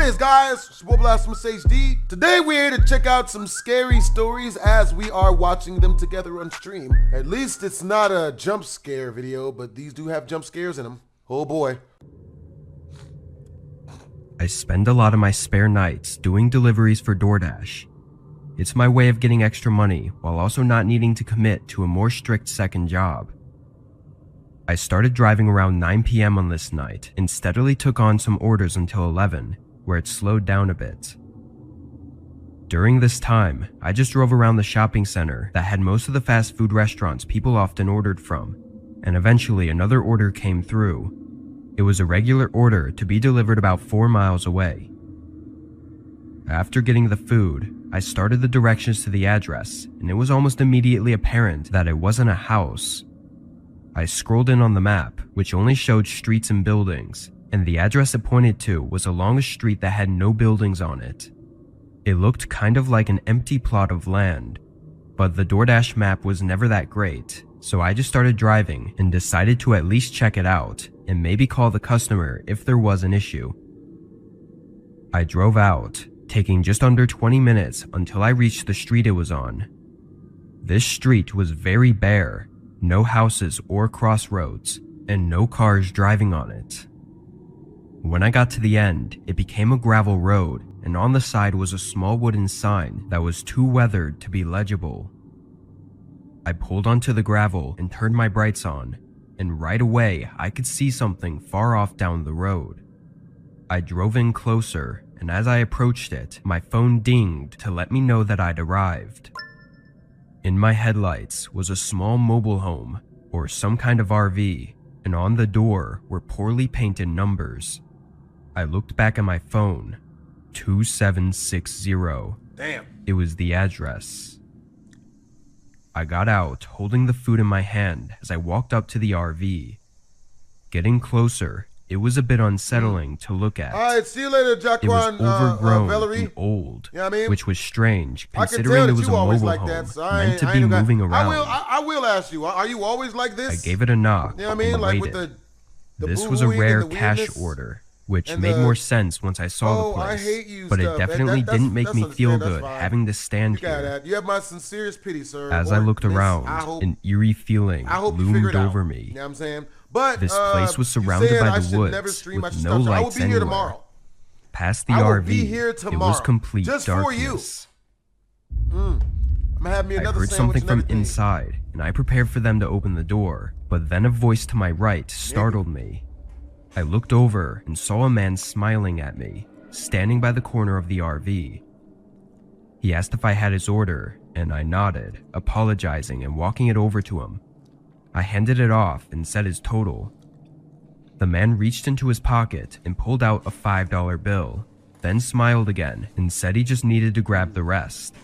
is, guys? It's your boy BlastphamousHD. Today we're here to check out some scary stories as we are watching them together on stream. At least it's not a jump scare video, but these do have jump scares in them. Oh boy. I spend a lot of my spare nights doing deliveries for DoorDash. It's my way of getting extra money while also not needing to commit to a more strict second job. I started driving around 9 p.m. on this night and steadily took on some orders until 11, where it slowed down a bit. During this time, I just drove around the shopping center that had most of the fast food restaurants people often ordered from, and eventually another order came through. It was a regular order to be delivered about 4 miles away. After getting the food, I started the directions to the address, and it was almost immediately apparent that it wasn't a house. I scrolled in on the map, which only showed streets and buildings, and the address it pointed to was along a street that had no buildings on it. It looked kind of like an empty plot of land, but the DoorDash map was never that great, so I just started driving and decided to at least check it out and maybe call the customer if there was an issue. I drove out, taking just under 20 minutes until I reached the street it was on. This street was very bare. No houses or crossroads, and no cars driving on it. When I got to the end, it became a gravel road, and on the side was a small wooden sign that was too weathered to be legible. I pulled onto the gravel and turned my brights on, and right away I could see something far off down the road. I drove in closer, and as I approached it, my phone dinged to let me know that I'd arrived. In my headlights was a small mobile home, or some kind of RV, and on the door were poorly painted numbers. I looked back at my phone. 2760. Damn. It was the address. I got out, holding the food in my hand as I walked up to the RV. Getting closer, it was a bit unsettling to look at. All right, see you later, Jaquan. It was overgrown Valerie. and old, You know what I mean? which was strange I can considering tell it that was a you always mobile like home that, so meant to be moving around. I will ask you, are you always like this? I gave it a knock You know what I mean? and Like waited. with the This was a boo-hooing rare and the cash weirdness order, which and made the, more sense once I saw the place, I hate you but stuff. it definitely didn't make me feel good having to stand You got here. that. You have my sincerest pity, sir. As I looked around, an eerie feeling loomed over me. You know what I'm saying? But This place was surrounded by the woods with no lights anywhere. Tomorrow. Past the I will RV, be here it tomorrow, was complete just for you. darkness. I'm gonna have me I another heard sandwich something and from everything. inside, and I prepared for them to open the door, but then a voice to my right startled me. I looked over and saw a man smiling at me, standing by the corner of the RV. He asked if I had his order, and I nodded, apologizing and walking it over to him. I handed it off and said his total. The man reached into his pocket and pulled out a $5 bill, then smiled again and said he just needed to grab the rest.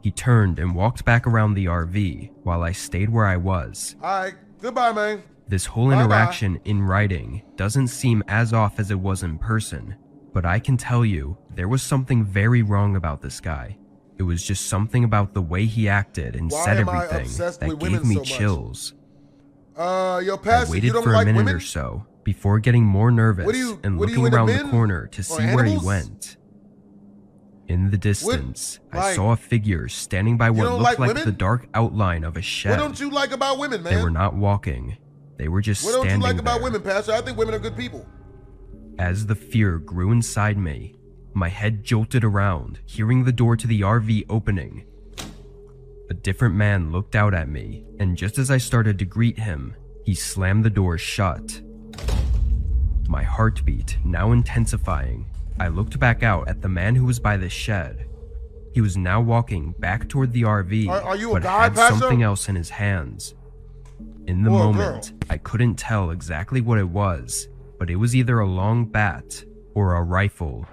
He turned and walked back around the RV while I stayed where I was. Alright, goodbye, man. This whole interaction in writing doesn't seem as off as it was in person, but I can tell you there was something very wrong about this guy. It was just something about the way he acted and said everything that gave me chills. Yo, I Pastor, waited you don't for a like minute women? or so before getting more nervous and what are you looking into around the men corner to or see where he animals? went. In the distance, I like- saw a figure standing by what don't looked like like women? the dark outline of a shed. What don't you like about women, man? They were not walking. They were just What don't standing you like about there. women, Pastor? I think women are good people. As the fear grew inside me, my head jolted around, hearing the door to the RV opening. A different man looked out at me, and just as I started to greet him, he slammed the door shut. My heartbeat now intensifying, I looked back out at the man who was by the shed. He was now walking back toward the RV, Are you a but guy, had Pastor? something else in his hands. In the Or a moment, I couldn't tell exactly what it was, but it was either a long bat or a rifle.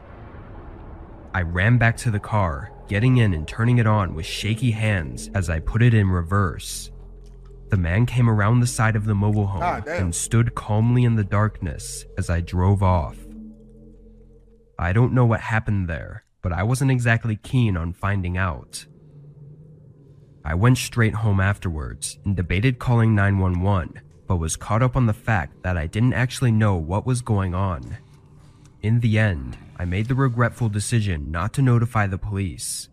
I ran back to the car, getting in and turning it on with shaky hands as I put it in reverse. The man came around the side of the mobile home and stood calmly in the darkness as I drove off. I don't know what happened there, but I wasn't exactly keen on finding out. I went straight home afterwards and debated calling 911, but was caught up on the fact that I didn't actually know what was going on. In the end, I made the regretful decision not to notify the police.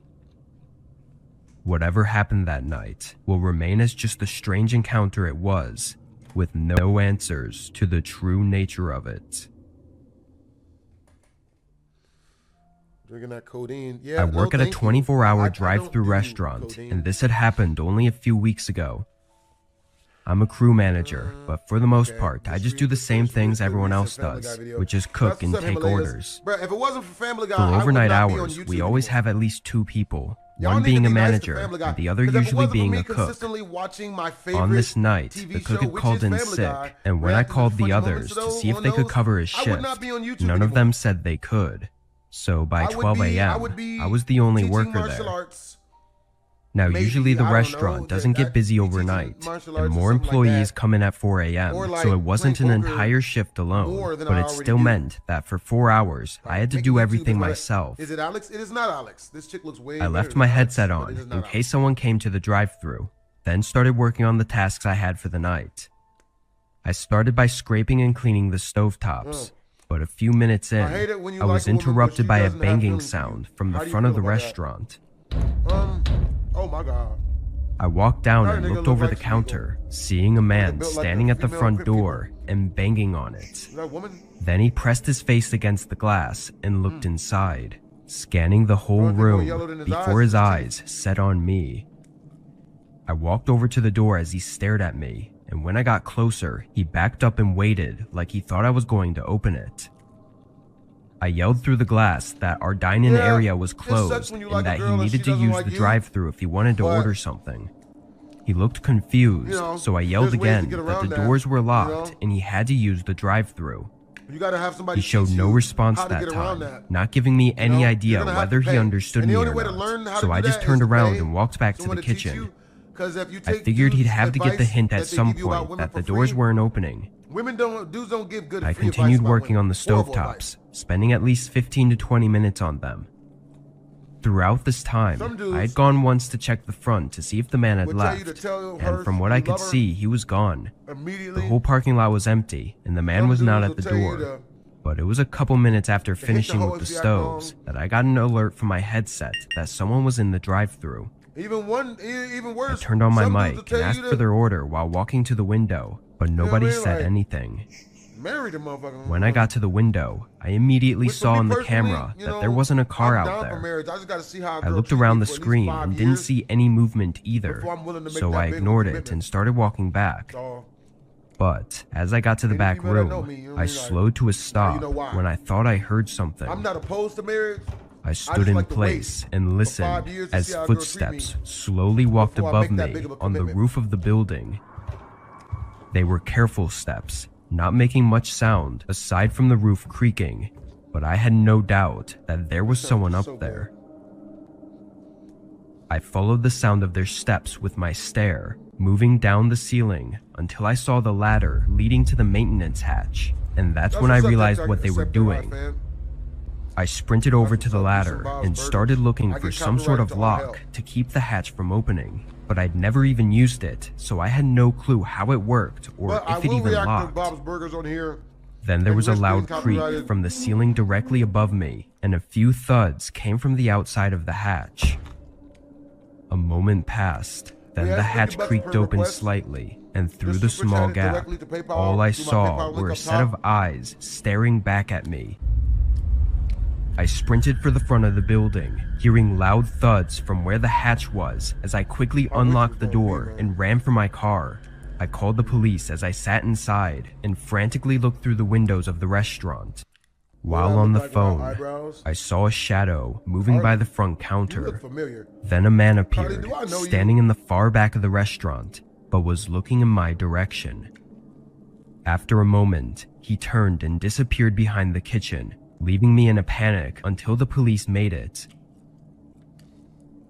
Whatever happened that night will remain as just the strange encounter it was, with no answers to the true nature of it. Drinking that codeine. Yeah, I work at a 24-hour drive-thru restaurant, and this had happened only a few weeks ago. I'm a crew manager, but for the most part, I just do the same things everyone else does, which is cook and take orders. Bruh, if it wasn't for Family Guy, For I would overnight not be on hours, YouTube we always anymore. have at least 2 people, Y'all one need to being be a nice to manager Family Guy, and the other 'cause if it usually wasn't for being me a cook. consistently watching my favorite On this night, TV the cook show, had which called is in Family Guy, sick, and when I reacting to called the funny others moments to of see if those they on could those, cover his I would not shift, be on YouTube none of anymore. them said they could. So by I would 12 be- I a.m., would be I was the only teaching worker martial there. arts. Now, Maybe, usually the I don't restaurant know, doesn't that get busy teaching overnight, martial and arts or more something like employees that. come in at 4 a.m., Or like so it wasn't an playing poker entire shift alone, more than but I it already still do. meant that for 4 hours, I had to Making do YouTube everything is what myself. Is it Alex? It is not Alex. This chick looks way I better left than my Alex, headset but on it is in not case Alex. someone came to the drive-thru, then started working on the tasks I had for the night. I started by scraping and cleaning the stovetops, but a few minutes in, I hate it when you I was like a woman, but interrupted she by a doesn't have banging feelings for you. sound from the How do you front of feel the about that? restaurant. Oh my God. I walked down That and nigga looked look over like the Smeagol. counter, seeing a man built like standing a at the female front Crypt Keeper. door and banging on it. Is that a woman? Then he pressed his face against the glass and looked inside, scanning the whole Don't think more room yellow than his before eyes his is eyes set on me. I walked over to the door as he stared at me, and when I got closer, he backed up and waited like he thought I was going to open it. I yelled through the glass that our dine-in Yeah, area was it sucks closed when you and like a that girl he and needed she to doesn't use like the you, drive-thru if he wanted to but, order something. He looked confused, you know, so I yelled there's ways to again get that around the that, doors were you locked know? and he had to use the drive-thru. You gotta have somebody. He showed teach no you response how to that get around time, that. not giving me any know, you're idea gonna have whether to he pay. understood And the me only or way to learn not, how so to I do just that turned is to around pay and walked back to the someone teach kitchen. you, 'cause if you I take figured he'd dudes' have to get the advice hint that at they some give you about point women that for the doors free, weren't opening. dudes don't give good I free advice continued about working on the women. Horrible advice. stovetops, spending at least 15 to 20 minutes on them. Throughout this time, Some dudes I had gone once to check the front to see if the man had would tell you to left, tell her and from what I you could love her see, he was gone. immediately. The whole parking lot was empty, and the man Some was not dudes at the will tell you door. to But it was a couple minutes after hit the finishing hoe with the if you act stoves wrong. that I got an alert from my headset that someone was in the drive-thru. Even I worse. turned on my some dudes will mic tell and you asked to for their order while walking to the window, but nobody what I mean? said Like, anything. marry the motherfucker. When I got to the window, I immediately Which for saw me on the personally, camera you that know, there wasn't a car I'm out down for there. marriage. I just gotta see how a I girl looked treats around me the for at least screen 5 and didn't years see any movement either, before I'm willing to make so that I big of a ignored it commitment. and started walking back. So, But as I got to the Any back female that know room, me, you know what I I mean? Like, slowed to a stop know why. when I thought I heard something. I'm not opposed to marriage. I just stood in like to place wait and for listened 5 years to as see how a girl treat footsteps me slowly walked before I above make that me big of a on the commitment. roof of the building. They were careful steps, not making much sound aside from the roof creaking, but I had no doubt that there was someone so up good. there. I followed the sound of their steps with my stare, moving down the ceiling until I saw the ladder leading to the maintenance hatch, and that's when I what's up, realized Dexter. what they were Accept it, my doing. fam. I sprinted over That's to the what's up, ladder Peace and Bob's and Burgers. started looking I for get some sort of copyrighted to all hell. lock to keep the hatch from opening, but I'd never even used it, so I had no clue how it worked or But I if it will even react to locked. Bob's Burgers on here. Then there and was a risk being loud creak copyrighted. from the ceiling directly above me, and a few thuds came from the outside of the hatch. A moment passed, then Yeah, the it's hatch $50 creaked per open request. slightly, and through Just the super small chat it gap, directly to PayPal all I through my saw PayPal link were a up set of top. eyes staring back at me. I sprinted for the front of the building, hearing loud thuds from where the hatch was as I quickly unlocked the door and ran for my car. I called the police as I sat inside and frantically looked through the windows of the restaurant. While on the phone, I saw a shadow moving by the front You look counter. familiar. Then a man appeared, do I know you? standing in the far back of the restaurant, but was looking in my direction. After a moment, he turned and disappeared behind the kitchen, leaving me in a panic until the police made it.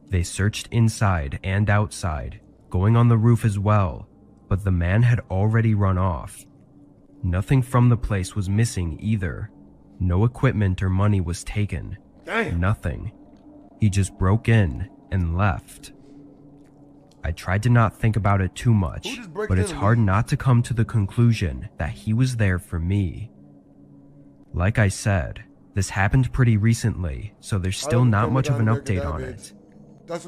They searched inside and outside, going on the roof as well, but the man had already run off. Nothing from the place was missing either. No equipment or money was taken. Damn. Nothing. He just broke in and left. I tried to not think about it too much, Who just breaks but in it's and hard leaves? not to come to the conclusion that he was there for me. Like I said, this happened pretty recently, so there's still not much of an update on it.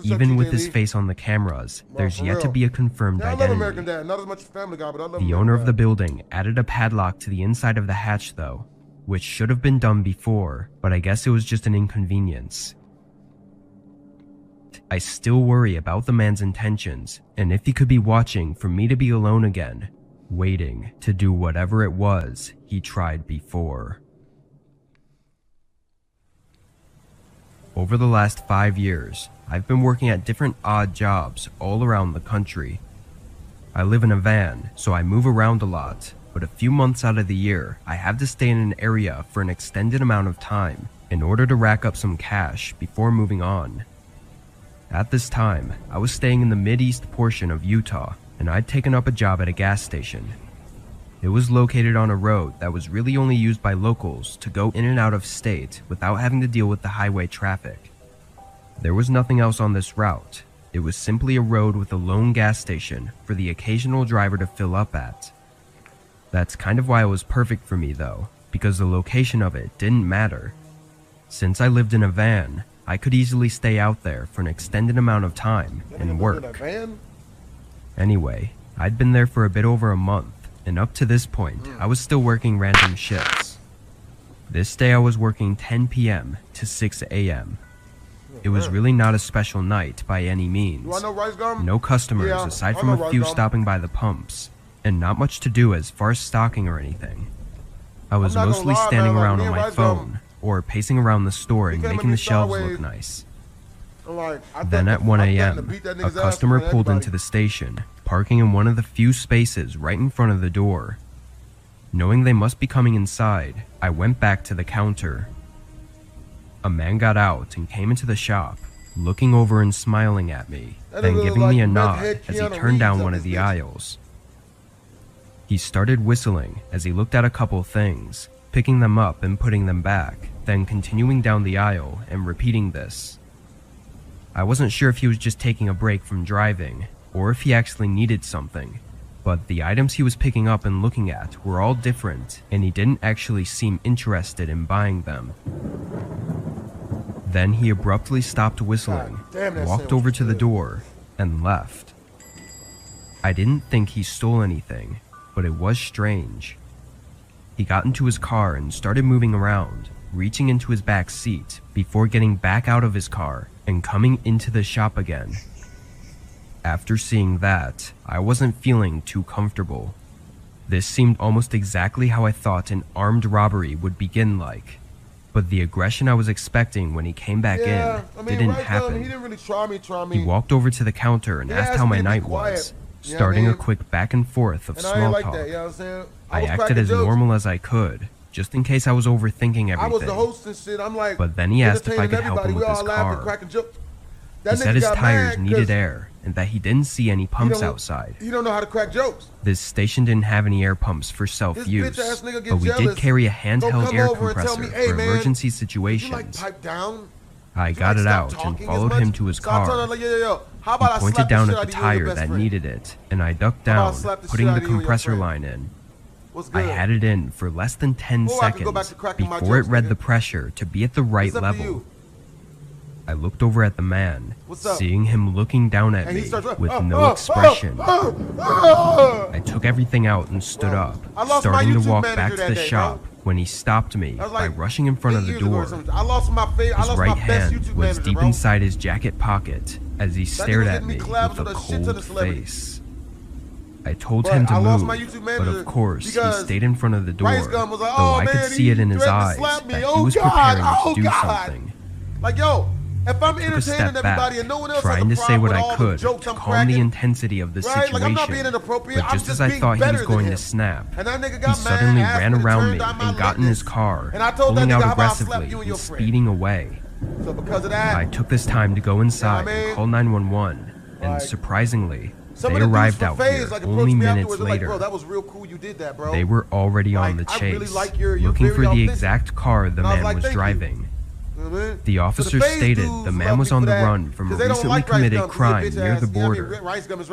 Even with his face on the cameras, there's yet to be a confirmed I love American identity. Dad. Not as much as Family Guy, but I love The owner of the building added a padlock to the inside of the hatch though, which should have been done before, but I guess it was just an inconvenience. I still worry about the man's intentions, and if he could be watching for me to be alone again, waiting to do whatever it was he tried before. Over the last 5 years, I've been working at different odd jobs all around the country. I live in a van, so I move around a lot, but a few months out of the year, I have to stay in an area for an extended amount of time in order to rack up some cash before moving on. At this time, I was staying in the mid-east portion of Utah, and I'd taken up a job at a gas station. It was located on a road that was really only used by locals to go in and out of state without having to deal with the highway traffic. There was nothing else on this route. It was simply a road with a lone gas station for the occasional driver to fill up at. That's kind of why it was perfect for me though, because the location of it didn't matter. Since I lived in a van, I could easily stay out there for an extended amount of time and work. Anyway, I'd been there for a bit over a month, and up to this point, I was still working random shifts. This day I was working 10 p.m. to 6 a.m. It was really not a special night by any means. No customers aside from a few stopping by the pumps, and not much to do as far as stocking or anything. I was mostly standing around on my phone, or pacing around the store and making the shelves look nice. Then at 1 a.m., a customer pulled into the station, parking in one of the few spaces right in front of the door. Knowing they must be coming inside, I went back to the counter. A man got out and came into the shop, looking over and smiling at me, then giving me a nod as he turned down one of the aisles. He started whistling as he looked at a couple things, picking them up and putting them back, then continuing down the aisle and repeating this. I wasn't sure if he was just taking a break from driving, or if he actually needed something, but the items he was picking up and looking at were all different, and he didn't actually seem interested in buying them. Then he abruptly stopped whistling, walked over to the door, and left. I didn't think he stole anything, but it was strange. He got into his car and started moving around, reaching into his back seat before getting back out of his car and coming into the shop again. After seeing that, I wasn't feeling too comfortable. This seemed almost exactly how I thought an armed robbery would begin like. But the aggression I was expecting when he came back didn't happen. He didn't really try me. He walked over to the counter and asked how my night was, starting a quick back and forth of small talk. I acted as normal as I could, just in case I was overthinking everything. I was the host and shit. I'm like, but then he asked if I could help him with his car. He said his tires needed air and that he didn't see any pumps outside. You don't know how to crack jokes. This station didn't have any air pumps for self-use, but we did carry a handheld air compressor for emergency situations. I got it out and followed him to his car. He pointed down at the tire that needed it, and I ducked down, putting the compressor line in. I had it in for less than 10 seconds before it read the pressure to be at the right level. I looked over at the man, seeing him looking down at me with no expression. I took everything out and stood up, starting to walk back to the shop when he stopped me by rushing in front of the door. His right hand was deep inside his jacket pocket as he stared at me with a cold face. I told him to move, but of course he stayed in front of the door, though I could see it in his eyes that he was preparing to do something. If I'm I took a step back, trying to say what I could to calm the intensity of the situation, but just as I thought he was going to snap, he suddenly ran around me and got in his car, pulling out aggressively and speeding away. I took this time to go inside and call 911, and surprisingly, they arrived out here only minutes later. They were already on the chase, looking for the exact car the man was driving. The officer stated the man was on the run from a recently committed crime near the border.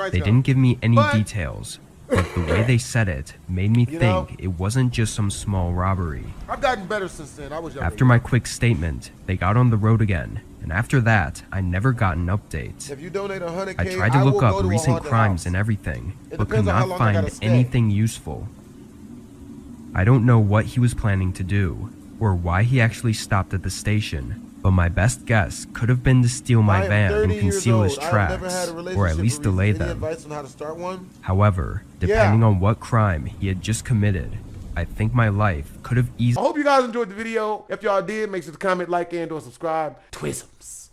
They didn't give me any details, But the way they said it made me You know? think it wasn't just some small robbery. I've gotten better since then. I was younger. After my quick statement, they got on the road again, and after that, I never got an update. If you donate 100K, I tried to look will go up to a recent haunted crimes house. and everything, It but could depends on how not long I gotta find stay. anything useful. I don't know what he was planning to do, or why he actually stopped at the station, but my best guess could have been to steal I my am van 30 and years conceal his old. I've never had tracks, a or at relationship least with delay Any them. advice on how to start one? However, depending on what crime he had just committed, I think my life could have I easily hope you guys enjoyed the video. If y'all did, make sure to comment, like, and or subscribe. Twisms.